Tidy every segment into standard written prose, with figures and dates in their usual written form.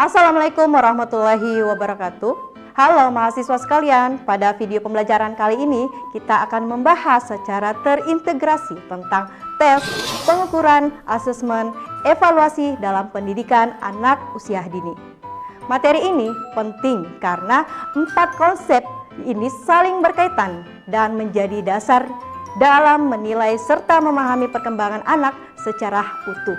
Assalamualaikum warahmatullahi wabarakatuh. Halo mahasiswa sekalian, pada video pembelajaran kali ini kita akan membahas secara terintegrasi tentang tes, pengukuran, asesmen, evaluasi dalam pendidikan anak usia dini. Materi ini penting karena 4 konsep ini saling berkaitan dan menjadi dasar dalam menilai serta memahami perkembangan anak secara utuh.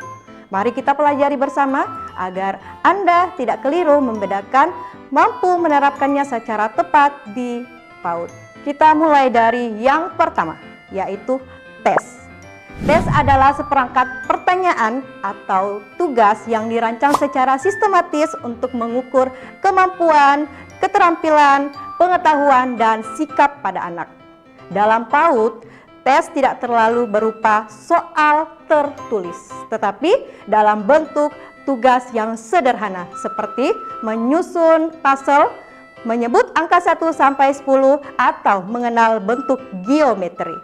Mari kita pelajari bersama agar Anda tidak keliru membedakan, mampu menerapkannya secara tepat di PAUD. Kita mulai dari yang pertama, yaitu tes. Tes adalah seperangkat pertanyaan atau tugas yang dirancang secara sistematis untuk mengukur kemampuan, keterampilan, pengetahuan, dan sikap pada anak. Dalam PAUD, tes tidak terlalu berupa soal tertulis, tetapi dalam bentuk tugas yang sederhana seperti menyusun puzzle, menyebut angka 1 sampai 10, atau mengenal bentuk geometri.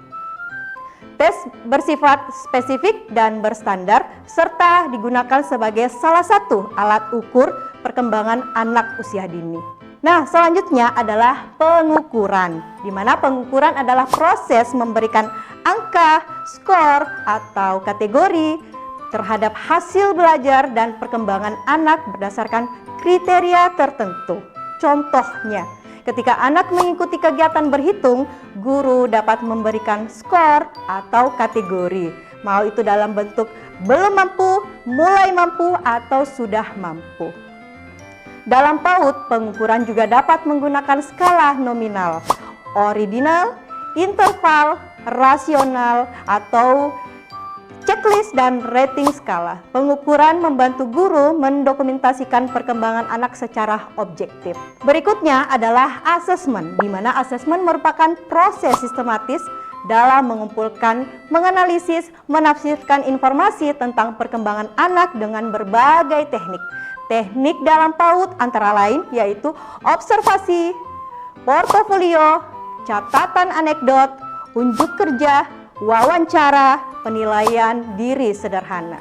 Tes bersifat spesifik dan berstandar serta digunakan sebagai salah satu alat ukur perkembangan anak usia dini. Nah, selanjutnya adalah pengukuran, di mana pengukuran adalah proses memberikan angka, skor, atau kategori terhadap hasil belajar dan perkembangan anak berdasarkan kriteria tertentu. Contohnya, ketika anak mengikuti kegiatan berhitung, guru dapat memberikan skor atau kategori, mau itu dalam bentuk belum mampu, mulai mampu, atau sudah mampu. Dalam PAUD, pengukuran juga dapat menggunakan skala nominal, ordinal, interval, rasional, atau checklist dan rating skala. Pengukuran membantu guru mendokumentasikan perkembangan anak secara objektif. Berikutnya adalah asesmen, di mana asesmen merupakan proses sistematis dalam mengumpulkan, menganalisis, menafsirkan informasi tentang perkembangan anak dengan berbagai teknik. Teknik dalam PAUD antara lain yaitu observasi, portofolio, catatan anekdot, unjuk kerja, wawancara, penilaian diri sederhana.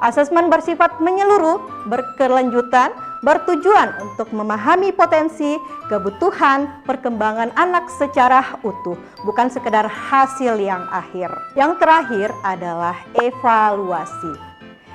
Asesmen bersifat menyeluruh, berkelanjutan, bertujuan untuk memahami potensi, kebutuhan, perkembangan anak secara utuh, bukan sekedar hasil yang akhir. Yang terakhir adalah evaluasi.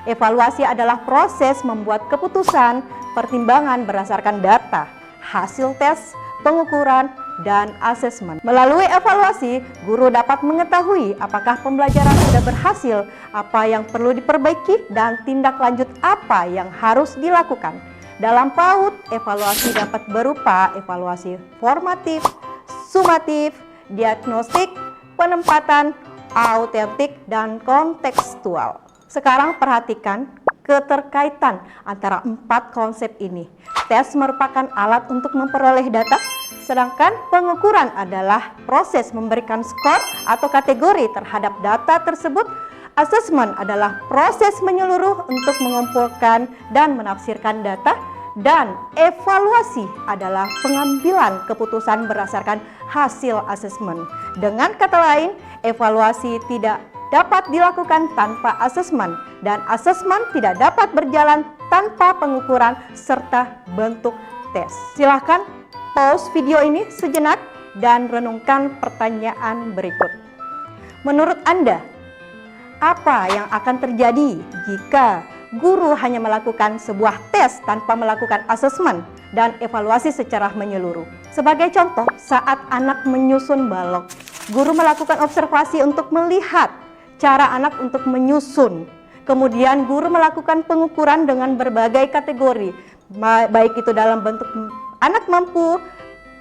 Evaluasi adalah proses membuat keputusan, pertimbangan berdasarkan data, hasil tes, pengukuran, dan asesmen. Melalui evaluasi, guru dapat mengetahui apakah pembelajaran sudah berhasil, apa yang perlu diperbaiki, dan tindak lanjut apa yang harus dilakukan. Dalam PAUD, evaluasi dapat berupa evaluasi formatif, sumatif, diagnostik, penempatan, autentik, dan kontekstual. Sekarang perhatikan keterkaitan antara 4 konsep ini. Tes merupakan alat untuk memperoleh data, sedangkan pengukuran adalah proses memberikan skor atau kategori terhadap data tersebut. Asesmen adalah proses menyeluruh untuk mengumpulkan dan menafsirkan data, dan evaluasi adalah pengambilan keputusan berdasarkan hasil asesmen. Dengan kata lain, evaluasi tidak dapat dilakukan tanpa asesmen, dan asesmen tidak dapat berjalan tanpa pengukuran serta bentuk tes. Silahkan pause video ini sejenak dan renungkan pertanyaan berikut. Menurut Anda, apa yang akan terjadi jika guru hanya melakukan sebuah tes tanpa melakukan asesmen dan evaluasi secara menyeluruh? Sebagai contoh, saat anak menyusun balok, guru melakukan observasi untuk melihat cara anak untuk menyusun. Kemudian guru melakukan pengukuran dengan berbagai kategori, baik itu dalam bentuk anak mampu,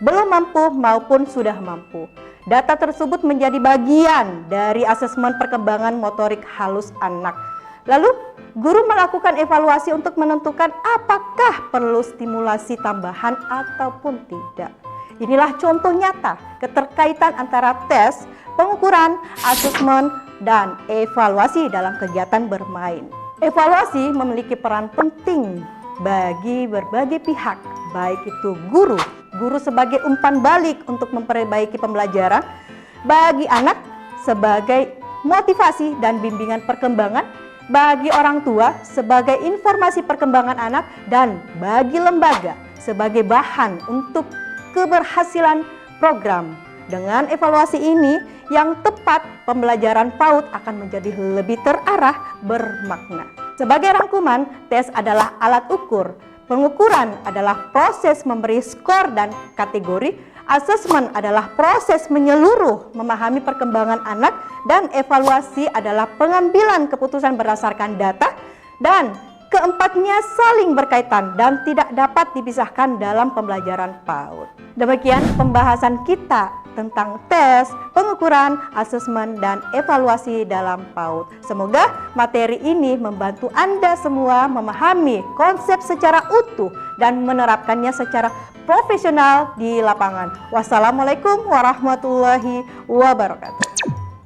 belum mampu, maupun sudah mampu. Data tersebut menjadi bagian dari asesmen perkembangan motorik halus anak. Lalu guru melakukan evaluasi untuk menentukan apakah perlu stimulasi tambahan ataupun tidak. Inilah contoh nyata keterkaitan antara tes, pengukuran, asesmen, dan evaluasi dalam kegiatan bermain. Evaluasi memiliki peran penting bagi berbagai pihak, baik itu guru sebagai umpan balik untuk memperbaiki pembelajaran, bagi anak sebagai motivasi dan bimbingan perkembangan, bagi orang tua sebagai informasi perkembangan anak dan bagi lembaga sebagai bahan untuk keberhasilan program. Dengan evaluasi ini yang tepat, pembelajaran PAUD akan menjadi lebih terarah, bermakna. Sebagai rangkuman, tes adalah alat ukur. Pengukuran adalah proses memberi skor dan kategori. Asesmen adalah proses menyeluruh memahami perkembangan anak, dan evaluasi adalah pengambilan keputusan berdasarkan data, dan keempatnya saling berkaitan dan tidak dapat dipisahkan dalam pembelajaran PAUD. Demikian pembahasan kita tentang tes, pengukuran, asesmen, dan evaluasi dalam PAUD. Semoga materi ini membantu Anda semua memahami konsep secara utuh dan menerapkannya secara profesional di lapangan. Wassalamualaikum warahmatullahi wabarakatuh.